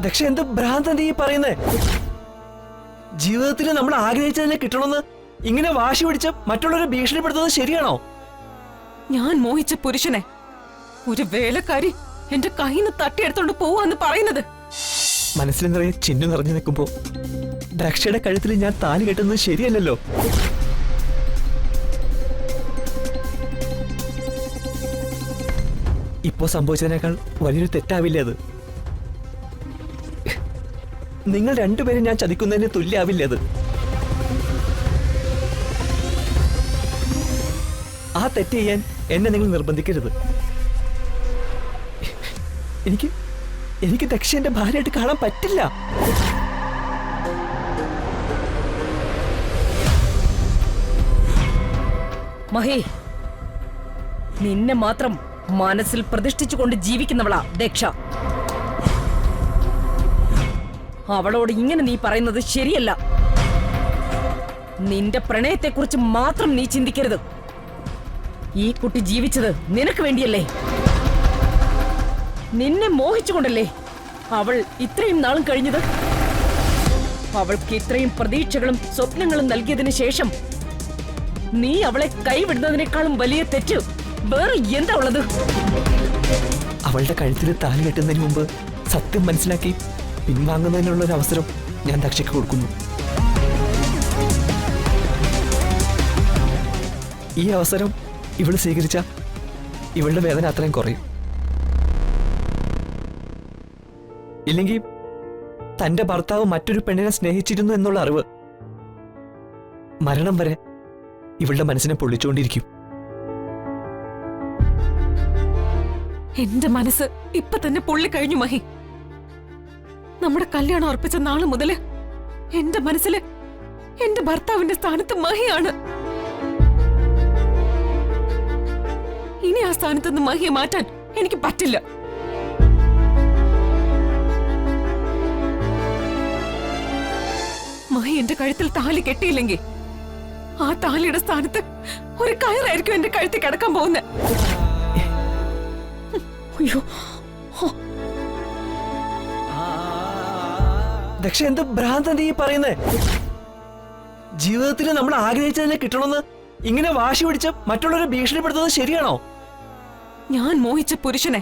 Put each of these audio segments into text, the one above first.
ദക്ഷ എന്ത് ഭ്രാന്ത നീ പറയുന്നേ? ജീവിതത്തിൽ നമ്മൾ ആഗ്രഹിച്ചതിനെ കിട്ടണമെന്ന് ഇങ്ങനെ വാശി പിടിച്ച് മറ്റുള്ളവരെ ഭീഷണിപ്പെടുത്തുന്നത് ശരിയാണോ? ഞാൻ മോഹിച്ച പുരുഷനെ ഒരു വേലക്കാരി എന്റെ കയ്യിൽ നിന്ന് തട്ടിയെടുത്തോണ്ട് പോവാന്ന് പറയുന്നത്. മനസ്സിൽ നിറയെ ചിന്നു നിറഞ്ഞു നിൽക്കുമ്പോ ദക്ഷയുടെ കഴുത്തിൽ ഞാൻ താലി കെട്ടുന്നത് ശരിയല്ലല്ലോ. ഇപ്പോ സംഭവിച്ചതിനേക്കാൾ വലിയൊരു തെറ്റാവില്ലേ അത്? നിങ്ങൾ രണ്ടുപേരും ഞാൻ ചതിക്കുന്നതിന് തുല്യാവില്ലേ അത്? ആ തെറ്റ് ചെയ്യാൻ എന്നെ നിങ്ങൾ നിർബന്ധിക്കരുത്. എനിക്ക് ദക്ഷന്റെ ഭാര്യയായിട്ട് കാണാൻ പറ്റില്ല. മഹേ, നിന്നെ മാത്രം മനസ്സിൽ പ്രതിഷ്ഠിച്ചുകൊണ്ട് ജീവിക്കുന്നവളാ ദക്ഷ. അവളോട് ഇങ്ങനെ നീ പറയുന്നത് ശരിയല്ല. നിന്റെ പ്രണയത്തെക്കുറിച്ച് മാത്രം നീ ചിന്തിക്കരുത്. ഈ കുട്ടി ജീവിച്ചത് നിനക്ക് വേണ്ടിയല്ലേ? നിന്നെ മോഹിച്ചുകൊണ്ടല്ലേ അവൾ ഇത്രയും നാളും കഴിഞ്ഞത്? അവൾക്ക് ഇത്രയും പ്രതീക്ഷകളും സ്വപ്നങ്ങളും നൽകിയതിനു ശേഷം നീ അവളെ കൈവിടുന്നതിനേക്കാളും വലിയ തെറ്റ് വേറെ എന്താ ഉള്ളത്? അവളുടെ കഴുത്തിൽ താലി കെട്ടുന്നതിന് മുമ്പ് സത്യം മനസ്സിലാക്കി പിൻവാങ്ങുന്നതിനുള്ള ഒരു അവസരം ഞാൻ ദക്ഷയ്ക്ക് കൊടുക്കുന്നു. ഈ അവസരം ഇവള് സ്വീകരിച്ച ഇവളുടെ വേദന അത്രയും കുറയും. ഇല്ലെങ്കിൽ തന്റെ ഭർത്താവ് മറ്റൊരു പെണ്ണിനെ സ്നേഹിച്ചിരുന്നു എന്നുള്ള അറിവ് മരണം വരെ ഇവളുടെ മനസ്സിനെ പൊള്ളിച്ചുകൊണ്ടിരിക്കും. എന്റെ മനസ്സ് ഇപ്പൊ തന്നെ പൊള്ളിക്കഴിഞ്ഞു മഹി. നമ്മുടെ കല്യാണം ഉറപ്പിച്ച നാള് മുതല് എന്റെ മനസ്സില് എന്റെ ഭർത്താവിന്റെ സ്ഥാനത്ത് മഹിയാണ്. ഇനി ആ സ്ഥാനത്ത് നിന്ന് മഹിയെ മാറ്റാൻ എനിക്ക് പറ്റില്ല. മഹി എന്റെ കഴുത്തിൽ താലി കെട്ടിയില്ലെങ്കിൽ ആ താലിയുടെ സ്ഥാനത്ത് ഒരു കയറായിരിക്കും എന്റെ കഴുത്തിൽ കിടക്കാൻ പോകുന്നത്. അയ്യോ, ദക്ഷ എന്ത് ഭ്രാന്ത നീ പറയുന്നേ? ജീവിതത്തിൽ നമ്മൾ ആഗ്രഹിച്ചതിനെ കിട്ടണമെന്ന് ഇങ്ങനെ വാശി പിടിച്ച് മറ്റുള്ളവരെ ഭീഷണിപ്പെടുത്തുന്നത് ശരിയാണോ? ഞാൻ മോഹിച്ച പുരുഷനെ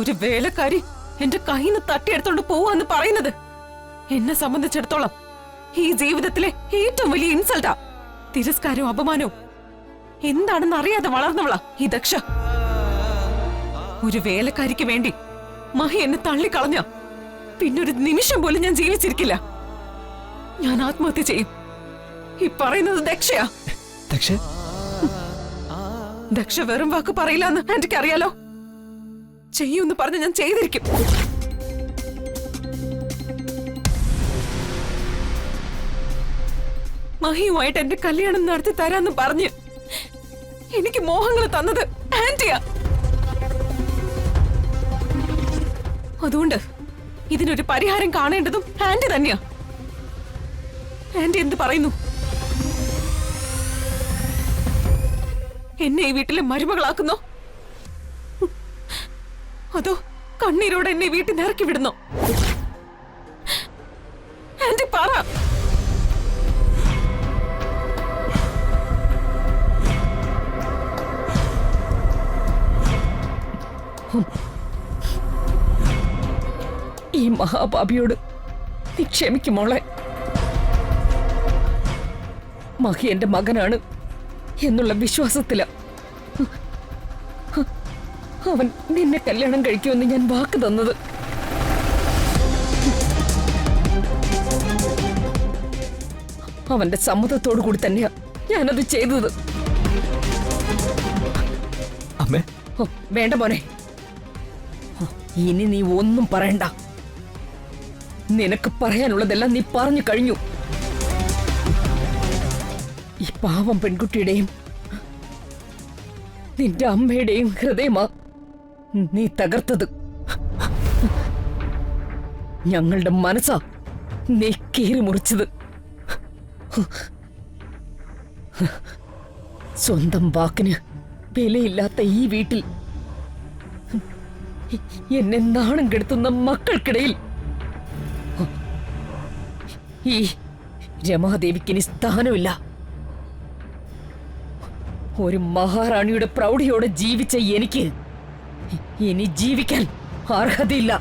ഒരു വേലക്കാരി എന്റെ കയ്യിൽ നിന്ന് തട്ടിയെടുത്തോണ്ട് പോവാന്ന് പറയുന്നത് എന്നെ സംബന്ധിച്ചിടത്തോളം ഈ ജീവിതത്തിലെ ഏറ്റവും വലിയ ഇൻസൾട്ടാ. തിരസ്കാരവും അപമാനവും എന്താണെന്ന് അറിയാതെ വളർന്നവളാ ഈ ദക്ഷ. ഒരു വേലക്കാരിക്ക് വേണ്ടി മഹി എന്നെ തള്ളിക്കളഞ്ഞ പിന്നൊരു നിമിഷം പോലും ഞാൻ ജീവിച്ചിരിക്കില്ല. ഞാൻ ആത്മഹത്യ ചെയ്യും. ഈ പറയുന്നത് ദക്ഷയാ. ദക്ഷ വെറും വാക്ക് പറയില്ലെന്ന് എനിക്കറിയാലോ. ചെയ്യൂന്ന് പറഞ്ഞ് ഞാൻ ചെയ്തിരിക്കും. മഹിയുമായിട്ട് എന്റെ കല്യാണം നടത്തി തരാന്ന് പറഞ്ഞ് എനിക്ക് മോഹങ്ങൾ തന്നത് ആന്റിയാ. അതുകൊണ്ട് ഇതിനൊരു പരിഹാരം കാണേണ്ടതും ആന്റി തന്നെയാ. ആന്റി എന്ത് പറയുന്നു? എന്നെ ഈ വീട്ടിലെ മരുമകളാക്കുന്നോ അതോ കണ്ണീരോടെ എന്നെ വീട്ടിൽ നിന്ന് ഇറക്കി വിടുന്നോ? ആന്റി പറ. ഈ മഹാപാപിയോട് നീ ക്ഷമിക്കും മോളെ. മഹി എന്റെ മകനാണ് എന്നുള്ള വിശ്വാസത്തില അവൻ നിന്നെ കല്യാണം കഴിക്കുമെന്ന് ഞാൻ വാക്ക് തന്നത്. അവന്റെ സമ്മതത്തോടു കൂടി തന്നെയാ ഞാനത് ചെയ്തത്. അമ്മേ, വേണ്ട മോനെ, ഇനി നീ ഒന്നും പറയണ്ട. നിനക്ക് പറയാനുള്ളതെല്ലാം നീ പറഞ്ഞു കഴിഞ്ഞു. ഈ പാവം പെൺകുട്ടിയുടെയും നിന്റെ അമ്മയുടെയും ഹൃദയമാ നീ തകർത്തത്. ഞങ്ങളുടെ മനസ്സാ നീ കീറി മുറിച്ചത്. സ്വന്തം വാക്കിന് വിലയില്ലാത്ത ഈ വീട്ടിൽ എന്നെ നാണം കെടുത്തുന്ന മക്കൾക്കിടയിൽ ഈ രമാദേവിക്ക് ഇനി സ്ഥാനമില്ല. ഒരു മഹാറാണിയുടെ പ്രൗഢിയോടെ ജീവിച്ച എനിക്ക് ഇനി ജീവിക്കാൻ അർഹതയില്ല.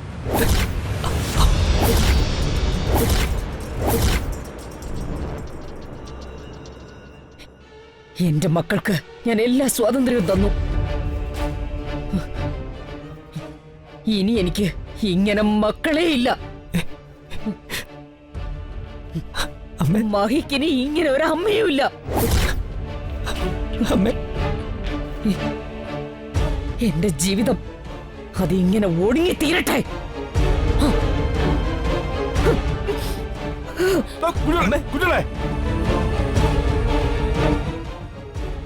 എന്റെ മക്കൾക്ക് ഞാൻ എല്ലാ സ്വാതന്ത്ര്യവും തന്നു. ഇനി എനിക്ക് ഇങ്ങനെ മക്കളേ ഇല്ല. അമ്മേ, മഹിക്കിനി ഇങ്ങനെ ഒരു അമ്മയും ഇല്ല. അമ്മേ, എന്റെ ജീവിതം അതിങ്ങനെ ഒടുങ്ങി തീരട്ടെ. കുഞ്ഞോളെ,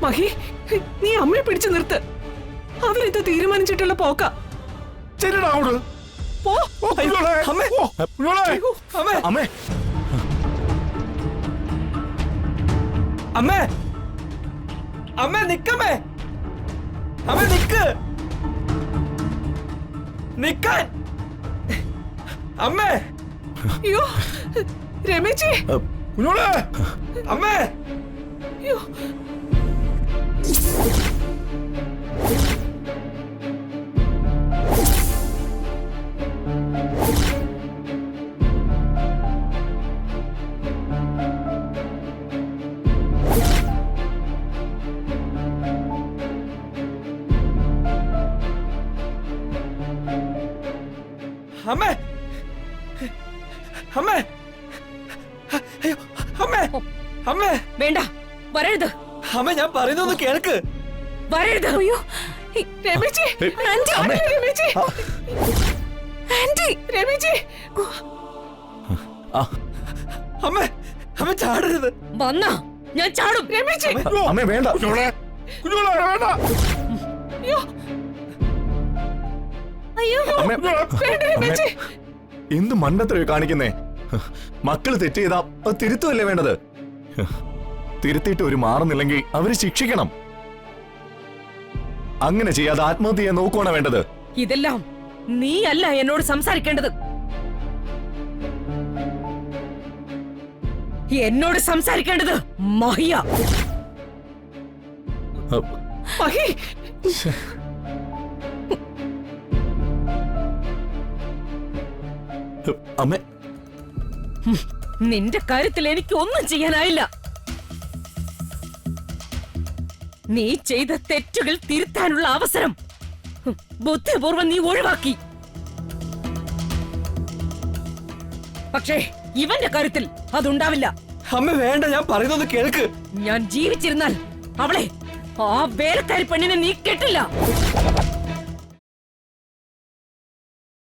മഹി, നീ അമ്മയെ പിടിച്ചു നിർത്ത്. അവരിത് തീരുമാനിച്ചിട്ടുള്ള പോക്ക. ചെല്ലടാ അങ്ങോട്ട്. പോ. കുഞ്ഞോളെ, അമ്മേ. കുഞ്ഞോളെ. അമ്മേ, അമ്മേ, അമ്മേ, അമ്മേ, നിക്കമ്മേ, അമ്മേ, നിക്ക്, നിക്കാൻ, അമ്മേ, അയ്യോ രമേശി, കുഞ്ഞോളെ. അമ്മേ. അയ്യോ അമ്മേ, അമ്മേ, അയ്യോ, അമ്മേ, അമ്മേ, വേണ്ട, വരരുത്, അമ്മേ, ഞാൻ പറയുന്നൊന്ന് കേൾക്ക്. വരരുത്. അയ്യോ രമേശി, ആന്റി, അമ്മേ. രമേശി, ആന്റി, രമേശി. അമ്മേ, അമ്മേ, ചാടരുത്. വന്നാ ഞാൻ ചാടും. രമേശി, അമ്മേ വേണ്ട. കുഞ്ഞോളെ, കുഞ്ഞോളെ വേണ്ട. അയ്യോ അയ്യോ അമ്മേ, വേണ്ട രമേശി. എന്ത് മണ്ടത്തരവ് കാണിക്കുന്നേ? മക്കള് തെറ്റ് ചെയ്താ അത് തിരുത്തുമല്ലേ വേണ്ടത്? തിരുത്തിയിട്ട് ഒരു മാറുന്നില്ലെങ്കിൽ അവര് ശിക്ഷിക്കണം. അങ്ങനെ ചെയ്യാതെ ആത്മഹത്യ ചെയ്യാൻ നോക്കുവാണ് വേണ്ടത്. ഇതെല്ലാം നീ അല്ല എന്നോട് സംസാരിക്കേണ്ടത്. എന്നോട് സംസാരിക്കേണ്ടത് മഹിയ. മഹി, അമ്മേ, നിന്റെ കാര്യത്തിൽ എനിക്ക് ഒന്നും ചെയ്യാനായില്ല. നീ ചെയ്ത തെറ്റുകൾ തിരുത്താനുള്ള അവസരം ബുദ്ധിപൂർവ്വം നീ ഒഴിവാക്കി. പക്ഷേ ഇവന്റെ കാര്യത്തിൽ അതുണ്ടാവില്ല. അമ്മ വേണ്ട, ഞാൻ പറയുന്നൊന്ന് കേൾക്ക്. ഞാൻ ജീവിച്ചിരുന്നാൽ അവളെ, ആ വേലക്കാരി പെണ്ണിനെ നീ കെട്ടില്ല.